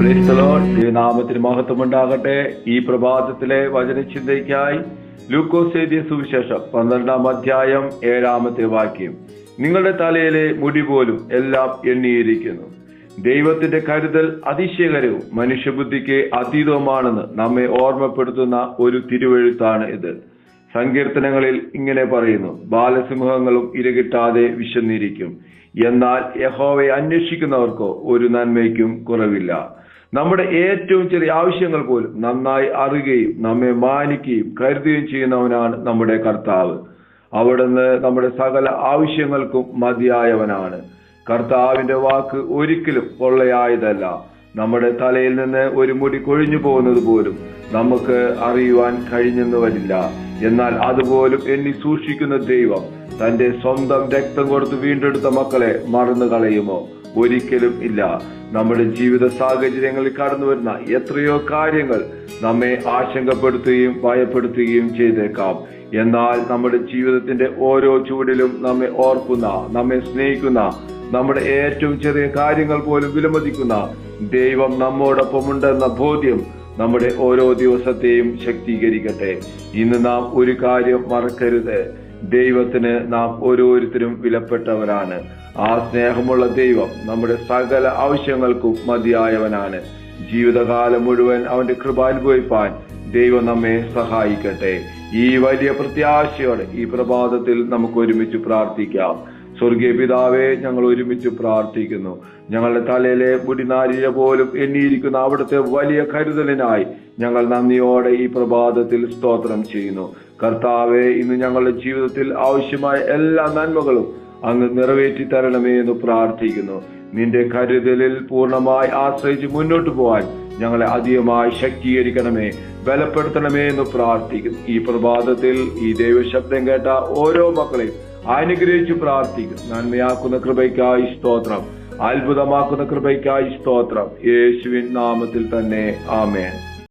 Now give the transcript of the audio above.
Praise the Lord. ദൈവനാമത്തിന് മഹത്വമുണ്ടാകട്ടെ. ഈ പ്രഭാതത്തിലെ വചനചിന്തയ്ക്കായി ലൂക്കോസ് എഴുതിയ സുവിശേഷം 12-ാം അധ്യായം 7-ാമത്തെ വാക്യം. നിങ്ങളുടെ തലയിലെ മുടി പോലും എല്ലാം എണ്ണിയിരിക്കുന്നു. ദൈവത്തിന്റെ കരുതൽ അതിശയകരവും മനുഷ്യബുദ്ധിക്ക് അതീതവുമാണെന്ന് നമ്മെ ഓർമ്മപ്പെടുത്തുന്ന ഒരു തിരുവെഴുത്താണ് ഇത്. സങ്കീർത്തനങ്ങളിൽ ഇങ്ങനെ പറയുന്നു: ബാലസിംഹങ്ങളും ഇരകിട്ടാതെ വിശന്നിരിക്കും, എന്നാൽ യഹോവയെ അന്വേഷിക്കുന്നവർക്കോ ഒരു നന്മയ്ക്കും കുറവില്ല. നമ്മുടെ ഏറ്റവും ചെറിയ ആവശ്യങ്ങൾ പോലും നന്നായി അറിയുകയും നമ്മെ മാനിക്കുകയും കരുതുകയും ചെയ്യുന്നവനാണ് നമ്മുടെ കർത്താവ്. അവിടുന്ന് നമ്മുടെ സകല ആവശ്യങ്ങൾക്കും മതിയായവനാണ്. കർത്താവിന്റെ വാക്ക് ഒരിക്കലും പൊള്ളയായതല്ല. നമ്മുടെ തലയിൽ നിന്ന് ഒരു മുടി കൊഴിഞ്ഞു പോകുന്നത് പോലും നമുക്ക് അറിയുവാൻ കഴിഞ്ഞെന്ന് വരില്ല. എന്നാൽ അതുപോലും എണ്ണി സൂക്ഷിക്കുന്ന ദൈവം തന്റെ സ്വന്തം രക്തം കൊടുത്ത് വീണ്ടെടുത്ത മക്കളെ മറന്നു കളയുമോ? ഒരിക്കലും ഇല്ല. നമ്മുടെ ജീവിത സാഹചര്യങ്ങളിൽ കടന്നു വരുന്ന എത്രയോ കാര്യങ്ങൾ നമ്മെ ആശങ്കപ്പെടുത്തുകയും ഭയപ്പെടുത്തുകയും ചെയ്തേക്കാം. എന്നാൽ നമ്മുടെ ജീവിതത്തിന്റെ ഓരോ ചൂടിലും നമ്മെ ഓർക്കുന്ന, നമ്മെ സ്നേഹിക്കുന്ന, നമ്മുടെ ഏറ്റവും ചെറിയ കാര്യങ്ങൾ പോലും വിലമതിക്കുന്ന ദൈവം നമ്മോടൊപ്പമുണ്ടെന്ന ബോധ്യം നമ്മുടെ ഓരോ ദിവസത്തെയും ശക്തീകരിക്കട്ടെ. ഇന്ന് നാം ഒരു കാര്യം മറക്കരുത്: ദൈവത്തിന് നാം ഓരോരുത്തരും വിലപ്പെട്ടവരാണ്. ആ സ്നേഹമുള്ള ദൈവം നമ്മുടെ സകല ആവശ്യങ്ങൾക്കും മതിയായവനാണ്. ജീവിതകാലം മുഴുവൻ അവന്റെ കൃപ അനുഭവിപ്പാൻ ദൈവം നമ്മെ സഹായിക്കട്ടെ. ഈ വലിയ പ്രത്യാശയോടെ ഈ പ്രഭാതത്തിൽ നമുക്ക് ഒരുമിച്ച് പ്രാർത്ഥിക്കാം. സ്വർഗീയ പിതാവേ, ഞങ്ങൾ ഒരുമിച്ച് പ്രാർത്ഥിക്കുന്നു. ഞങ്ങളുടെ തലയിലെ മുടിനാരിഴ പോലും എണ്ണിയിരിക്കുന്ന അവിടുത്തെ വലിയ കരുതലിനായി ഞങ്ങൾ നന്ദിയോടെ ഈ പ്രഭാതത്തിൽ സ്തോത്രം ചെയ്യുന്നു. കർത്താവെ, ഇന്ന് ഞങ്ങളുടെ ജീവിതത്തിൽ ആവശ്യമായ എല്ലാ നന്മകളും അങ്ങ് നിറവേറ്റി തരണമേ എന്ന് പ്രാർത്ഥിക്കുന്നു. നിന്റെ കരുതലിൽ പൂർണ്ണമായി ആശ്രയിച്ച് മുന്നോട്ട് പോകാൻ ഞങ്ങളെ അധികമായി ശക്തീകരിക്കണമേ, ബലപ്പെടുത്തണമേ എന്ന് പ്രാർത്ഥിക്കുന്നു. ഈ പ്രഭാതത്തിൽ ഈ ദൈവശബ്ദം കേട്ട ഓരോ മക്കളെയും അനുഗ്രഹിച്ചു പ്രാർത്ഥിക്കുന്നു. നന്മയാക്കുന്ന കൃപയ്ക്കായി സ്തോത്രം, അത്ഭുതമാക്കുന്ന കൃപയ്ക്കായി സ്തോത്രം. യേശുവിൻ നാമത്തിൽ തന്നെ ആമേൻ.